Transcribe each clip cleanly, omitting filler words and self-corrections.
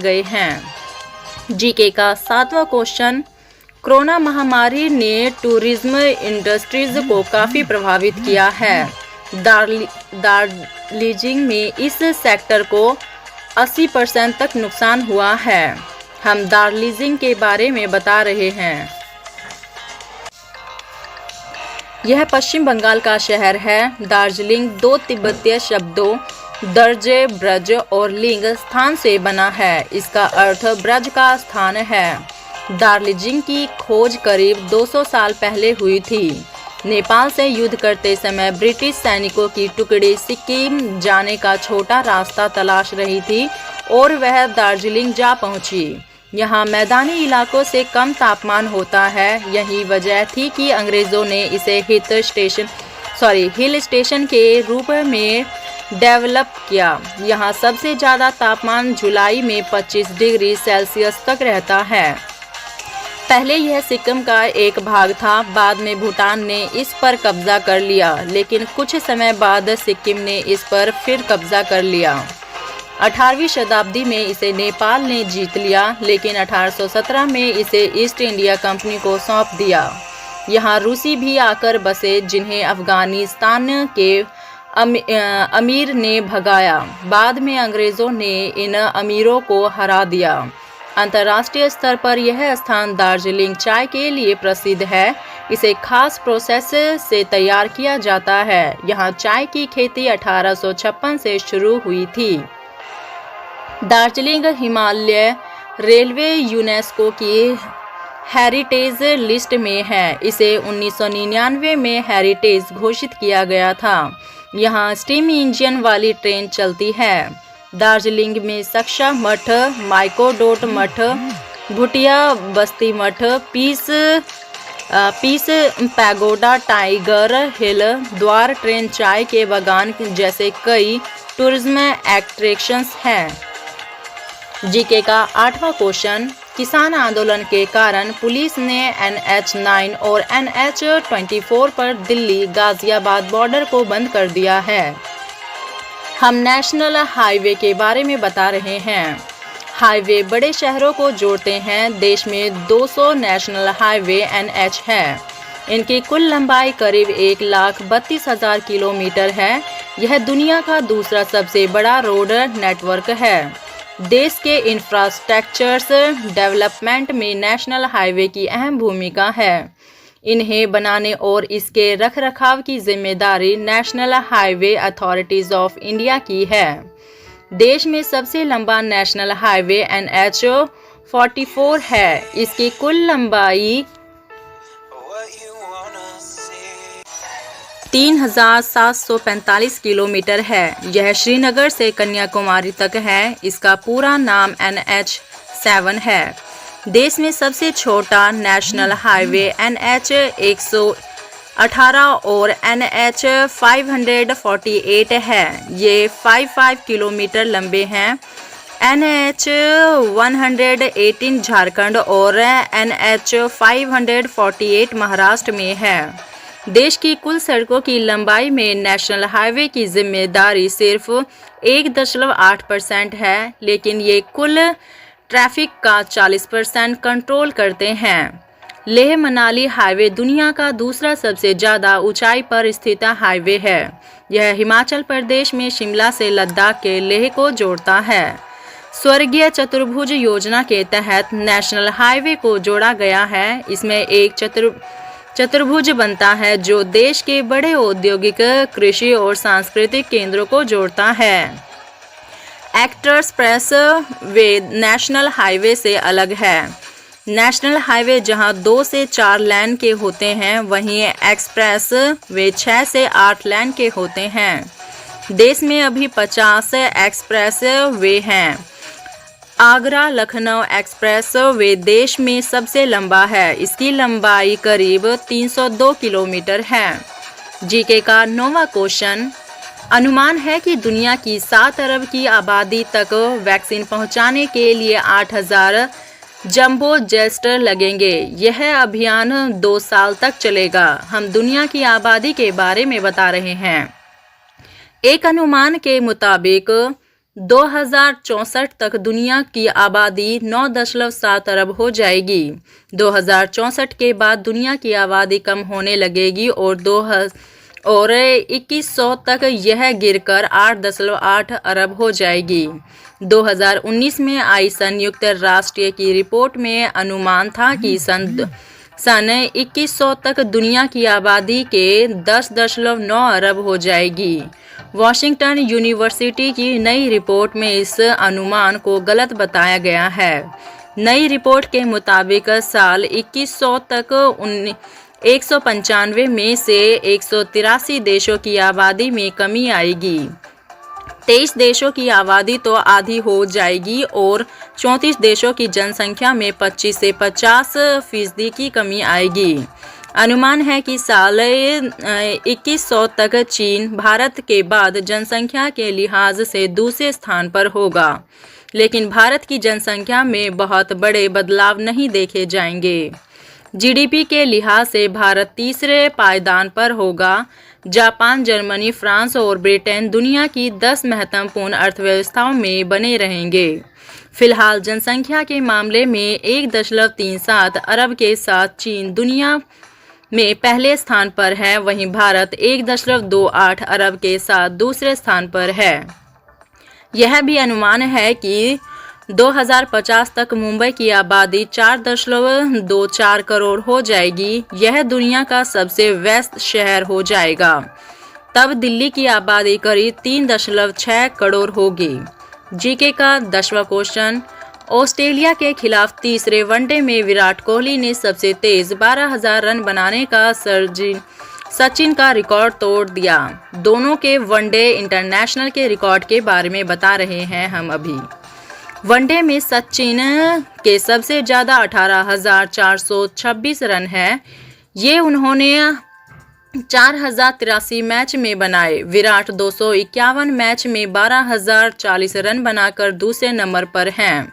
गए हैं। जीके का 7वां क्वेश्चन, कोरोना महामारी ने टूरिज्म इंडस्ट्रीज को काफ़ी प्रभावित किया है। दार्जिलिंग में इस सेक्टर को 80% तक नुकसान हुआ है। हम दार्जिलिंग के बारे में बता रहे हैं। यह पश्चिम बंगाल का शहर है। दार्जिलिंग 2 तिब्बतीय शब्दों दर्जे, ब्रज और लिंग स्थान से बना है। इसका अर्थ ब्रज का स्थान है। दार्जिलिंग की खोज करीब 200 साल पहले हुई थी। नेपाल से युद्ध करते समय ब्रिटिश सैनिकों की टुकड़ी सिक्किम जाने का छोटा रास्ता तलाश रही थी और वह दार्जिलिंग जा पहुंची। यहाँ मैदानी इलाकों से कम तापमान होता है। यही वजह थी कि अंग्रेज़ों ने इसे हिल स्टेशन के रूप में डेवलप किया। यहाँ सबसे ज़्यादा तापमान जुलाई में 25 डिग्री सेल्सियस तक रहता है। पहले यह सिक्किम का एक भाग था, बाद में भूटान ने इस पर कब्जा कर लिया, लेकिन कुछ समय बाद सिक्किम ने इस पर फिर कब्जा कर लिया। 18वीं शताब्दी में इसे नेपाल ने जीत लिया, लेकिन 1817 में इसे ईस्ट इंडिया कंपनी को सौंप दिया। यहाँ रूसी भी आकर बसे, जिन्हें अफगानिस्तान के अमीर ने भगाया। बाद में अंग्रेज़ों ने इन अमीरों को हरा दिया। अंतर्राष्ट्रीय स्तर पर यह स्थान दार्जिलिंग चाय के लिए प्रसिद्ध है। इसे खास प्रोसेस से तैयार किया जाता है। यहाँ चाय की खेती 1856 से शुरू हुई थी। दार्जिलिंग हिमालय रेलवे यूनेस्को की हेरिटेज लिस्ट में है। इसे 1999 में हेरिटेज घोषित किया गया था। यहाँ स्टीम इंजन वाली ट्रेन चलती है। दार्जिलिंग में सक्शा मठ, माइकोडोट मठ, भुटिया बस्ती मठ, पीस पैगोडा, टाइगर हिल, द्वार ट्रेन, चाय के बागान जैसे कई टूरिज्म एट्रैक्शंस हैं। जीके का 8वां क्वेश्चन, किसान आंदोलन के कारण पुलिस ने NH9 और NH24 पर दिल्ली गाजियाबाद बॉर्डर को बंद कर दिया है। हम नेशनल हाईवे के बारे में बता रहे हैं। हाईवे बड़े शहरों को जोड़ते हैं। देश में 200 नेशनल हाईवे NH है। इनकी कुल लंबाई करीब 1,32,000 किलोमीटर है। यह दुनिया का दूसरा सबसे बड़ा रोड नेटवर्क है। देश के इंफ्रास्ट्रक्चर्स डेवलपमेंट में नेशनल हाईवे की अहम भूमिका है। इन्हें बनाने और इसके रखरखाव की जिम्मेदारी national highway authorities of India की है। देश में सबसे लंबा नेशनल हाईवे NH44 है। इसकी कुल लंबाई 3,745 किलोमीटर है। यह श्रीनगर से कन्याकुमारी तक है। इसका पूरा नाम NH7 है। देश में सबसे छोटा नेशनल हाईवे NH118 और NH548 है। ये 55 किलोमीटर लंबे हैं। NH118 झारखंड और NH548 महाराष्ट्र में है। देश की कुल सड़कों की लंबाई में नेशनल हाईवे की जिम्मेदारी सिर्फ 1.8% है, लेकिन ये कुल ट्रैफिक का 40% कंट्रोल करते हैं। लेह मनाली हाईवे दुनिया का दूसरा सबसे ज़्यादा ऊंचाई पर स्थित हाईवे है। यह हिमाचल प्रदेश में शिमला से लद्दाख के लेह को जोड़ता है। स्वर्गीय चतुर्भुज योजना के तहत नेशनल हाईवे को जोड़ा गया है। इसमें एक चतुर्भुज बनता है जो देश के बड़े औद्योगिक, कृषि और सांस्कृतिक केंद्रों को जोड़ता है। एक्सप्रेस वे नेशनल हाईवे से अलग है। नेशनल हाईवे जहां 2 से 4 लेन के होते हैं, वहीं एक्सप्रेस वे 6 से 8 लेन के होते हैं। देश में अभी 50 एक्सप्रेस वे हैं। आगरा लखनऊ एक्सप्रेस वे देश में सबसे लंबा है। इसकी लंबाई करीब 302 किलोमीटर है। जीके का 9वां क्वेश्चन, अनुमान है कि दुनिया की 7 अरब की आबादी तक वैक्सीन पहुंचाने के लिए 8,000 जंबो जेट लगेंगे। यह अभियान 2 साल तक चलेगा। हम दुनिया की आबादी के बारे में बता रहे हैं। एक अनुमान के मुताबिक 2064 तक दुनिया की आबादी 9.7 अरब हो जाएगी। 2064 के बाद दुनिया की आबादी कम होने लगेगी और 2100 तक यह गिरकर 8.8 अरब हो जाएगी। 2019 में आई संयुक्त राष्ट्र की रिपोर्ट में अनुमान था कि सन 2100 तक दुनिया की आबादी के 10.9 अरब हो जाएगी। वॉशिंगटन यूनिवर्सिटी की नई रिपोर्ट में इस अनुमान को गलत बताया गया है। नई रिपोर्ट के मुताबिक साल 2100 तक 195 में से 183 देशों की आबादी में कमी आएगी। 23 देशों की आबादी तो आधी हो जाएगी और 34 देशों की जनसंख्या में 25 से 50% की कमी आएगी। अनुमान है कि साल 2100 तक चीन भारत के बाद जनसंख्या के लिहाज से दूसरे स्थान पर होगा, लेकिन भारत की जनसंख्या में बहुत बड़े बदलाव नहीं देखे जाएंगे। जीडीपी के लिहाज से भारत तीसरे पायदान पर होगा। जापान, जर्मनी, फ्रांस और ब्रिटेन दुनिया की 10 महत्वपूर्ण अर्थव्यवस्थाओं में बने रहेंगे। फिलहाल जनसंख्या के मामले में 1.37 अरब के साथ चीन दुनिया में पहले स्थान पर है, वहीं भारत 1.28 अरब के साथ दूसरे स्थान पर है। यह भी अनुमान है कि 2050 तक मुंबई की आबादी 4.24 करोड़ हो जाएगी। यह दुनिया का सबसे व्यस्त शहर हो जाएगा। तब दिल्ली की आबादी करीब 3.6 करोड़ होगी। जीके का 10वां क्वेश्चन, ऑस्ट्रेलिया के खिलाफ तीसरे वनडे में विराट कोहली ने सबसे तेज 12,000 रन बनाने का सचिन का रिकॉर्ड तोड़ दिया। दोनों के वनडे इंटरनेशनल के रिकॉर्ड के बारे में बता रहे हैं हम अभी। वनडे में सचिन के सबसे ज़्यादा 18,426 रन हैं। ये उन्होंने 4,083 मैच में बनाए। विराट 251 मैच में 12,040 रन बनाकर दूसरे नंबर पर हैं।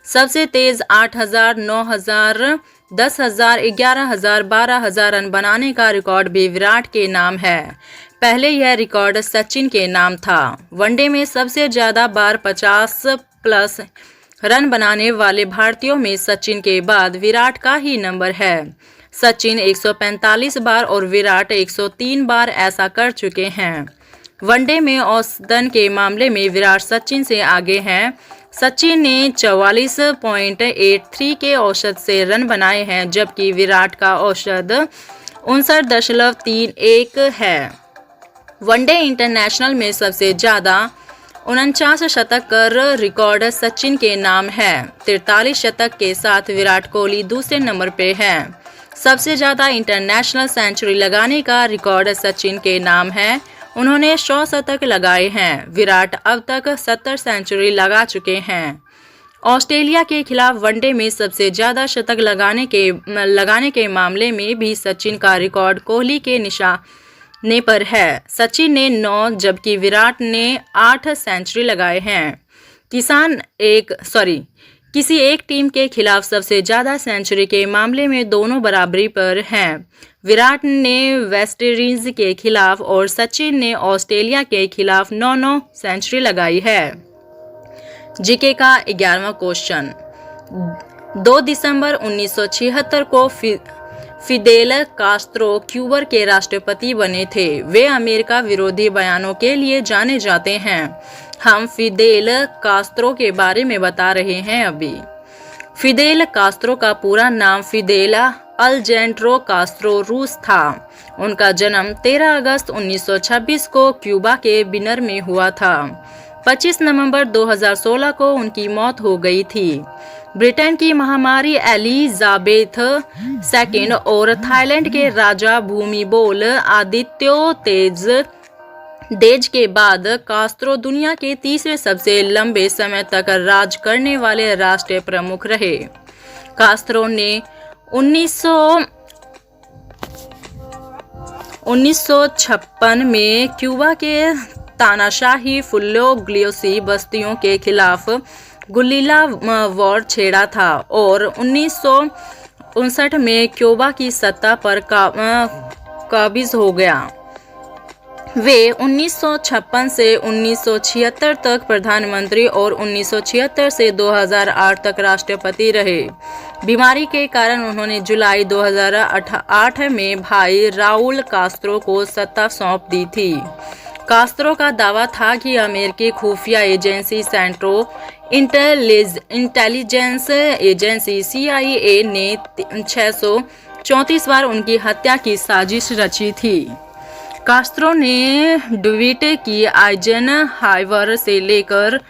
सबसे तेज 8,000, 9,000, 10,000, 11,000, 12,000 रन बनाने का रिकॉर्ड भी विराट के नाम है। पहले यह रिकॉर्ड सचिन के नाम था। वनडे में सबसे ज़्यादा बार 50+ रन बनाने वाले भारतीयों में सचिन के बाद विराट का ही नंबर है। सचिन 145 बार और विराट 103 बार ऐसा कर चुके हैं। वनडे में औसतन के मामले में विराट सचिन से आगे हैं। सचिन ने 44.83 के औसत से रन बनाए हैं, जबकि विराट का औसत 59.31 है। वनडे इंटरनेशनल में सबसे ज़्यादा 49 शतक कर रिकॉर्ड सचिन के नाम है। 43 शतक के साथ विराट कोहली दूसरे नंबर पे है। सबसे ज़्यादा इंटरनेशनल सेंचुरी लगाने का रिकॉर्ड सचिन के नाम है। उन्होंने 100 शतक लगाए हैं। विराट अब तक 70 सेंचुरी लगा चुके हैं। ऑस्ट्रेलिया के खिलाफ वनडे में सबसे ज़्यादा शतक लगाने के मामले में भी सचिन का रिकॉर्ड कोहली के निशाने पर है। सचिन ने 9 जबकि विराट ने 8 सेंचुरी लगाए हैं। किसी एक टीम के खिलाफ सबसे ज़्यादा सेंचुरी के मामले में दोनों बराबरी पर हैं। विराट ने वेस्टइंडीज के खिलाफ और सचिन ने ऑस्ट्रेलिया के खिलाफ 9 सेंचुरी लगाई है। जीके का 11वां क्वेश्चन, 2 दिसंबर 1976 को फिदेल कास्त्रो क्यूबा के राष्ट्रपति बने थे। वे अमेरिका विरोधी बयानों के लिए जाने जाते हैं। हम फिदेल कास्त्रो के बारे में बता रहे हैं अभी। फिदेल कास्त्रो का पूरा नाम फिदेल अल्जेंड्रो कास्त्रो रूस था। उनका जन्म 13 अगस्त 1926 को क्यूबा के बिनर में हुआ था। 25 नवंबर 2016 को उनकी मौत हो गई थी। ब्रिटेन की महामारी एलिजाबेथ II और थाईलैंड के राजा भूमिबोल आदित्यो देज के बाद कास्त्रो दुनिया के तीसरे सबसे लंबे समय तक राज करने वाले राष्ट्रीय प्रमुख रहे। कास्त्रो ने 1956 में क्यूबा के तानाशाही फुल्लो-ग्लियोसी बस्तियों के खिलाफ गुरिल्ला वॉर छेड़ा था और 1959 में क्यूबा की सत्ता पर काबिज हो गया। वे 1956 से 1976 तक प्रधानमंत्री और 1976 से 2008 तक राष्ट्रपति रहे। बीमारी के कारण उन्होंने जुलाई 2008 में भाई राउल कास्त्रो को सत्ता सौंप दी थी। कास्त्रो का दावा था कि अमेरिकी खुफिया agency central intelligence agency CIA ने 634 बार उनकी हत्या की साजिश रची थी। कास्त्रो ने डुविट की आइजनहावर से लेकर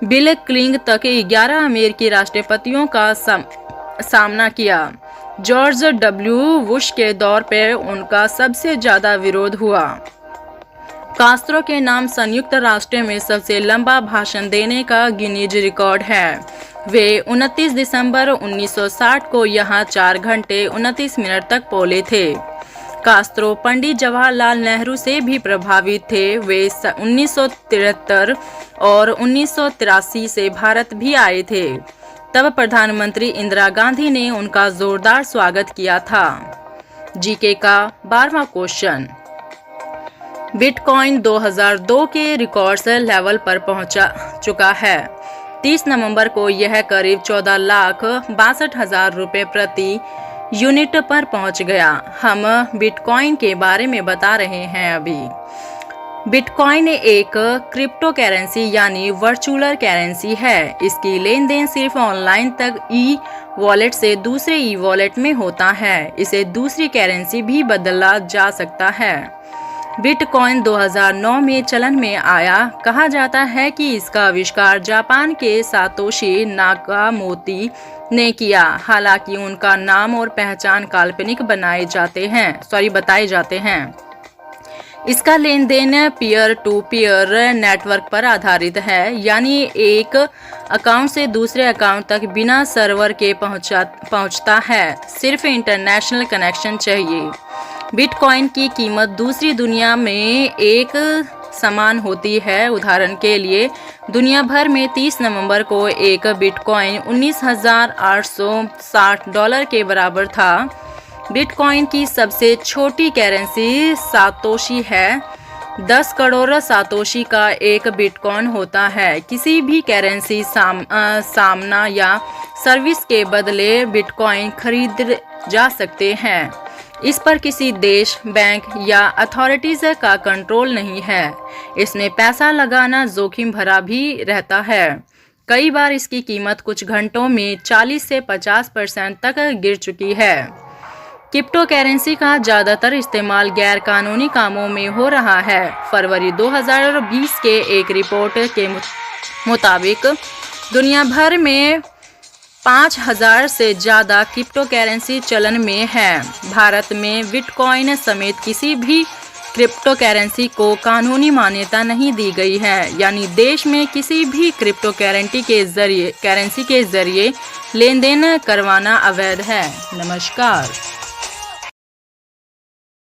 बिल क्लिंटन तक 11 अमेरिकी राष्ट्रपतियों का सामना किया। George W. बुश के दौर पर उनका सबसे ज्यादा विरोध हुआ। कास्त्रो के नाम संयुक्त राष्ट्र में सबसे लंबा भाषण देने का गिनीज रिकॉर्ड है। वे 29 दिसंबर 1960 को यहाँ 4 घंटे 29 मिनट तक बोले थे। कास्त्रो पंडित जवाहरलाल नेहरू से भी प्रभावित थे। वे 1973 और 1983 से भारत भी आए थे। तब प्रधानमंत्री इंदिरा गांधी ने उनका जोरदार स्वागत किया था। जीके का 12वां क्वेश्चन, बिटकॉइन 2002 के रिकॉर्ड्स लेवल पर पहुंच चुका है। 30 नवंबर को यह करीब 14,62,000 रुपये प्रति यूनिट पर पहुंच गया। हम बिटकॉइन के बारे में बता रहे हैं अभी। बिटकॉइन एक क्रिप्टो करेंसी यानी वर्चुअल करेंसी है। इसकी लेन देन सिर्फ ऑनलाइन तक ई वॉलेट से दूसरे ई वॉलेट में होता है। इसे दूसरी करेंसी भी बदला जा सकता है। बिटकॉइन 2009 में चलन में आया। कहा जाता है कि इसका आविष्कार जापान के सातोशी नाकामोतो ने किया। हालांकि उनका नाम और पहचान काल्पनिक बताए जाते हैं। इसका लेन देन पीयर टू पीयर नेटवर्क पर आधारित है, यानी एक अकाउंट से दूसरे अकाउंट तक बिना सर्वर के पहुंचता है। सिर्फ इंटरनेशनल कनेक्शन चाहिए। बिटकॉइन की कीमत दूसरी दुनिया में एक समान होती है। उदाहरण के लिए दुनिया भर में 30 नवंबर को एक बिटकॉइन $19,860 के बराबर था। बिटकॉइन की सबसे छोटी करेंसी सातोशी है। 10 करोड़ सातोशी का एक बिटकॉइन होता है। किसी भी करेंसी सामना या सर्विस के बदले बिटकॉइन खरीद जा सकते हैं। इस पर किसी देश, बैंक या अथॉरिटीज का कंट्रोल नहीं है। इसमें पैसा लगाना जोखिम भरा भी रहता है। कई बार इसकी कीमत कुछ घंटों में 40 से 50% तक गिर चुकी है। क्रिप्टो करेंसी का ज़्यादातर इस्तेमाल गैर कानूनी कामों में हो रहा है। फरवरी 2020 के एक रिपोर्ट के मुताबिक दुनिया भर में 5,000 से ज़्यादा क्रिप्टो करेंसी चलन में है। भारत में बिटकॉइन समेत किसी भी क्रिप्टो करेंसी को कानूनी मान्यता नहीं दी गई है, यानी देश में किसी भी क्रिप्टो करेंसी के जरिए लेन देन करवाना अवैध है। नमस्कार।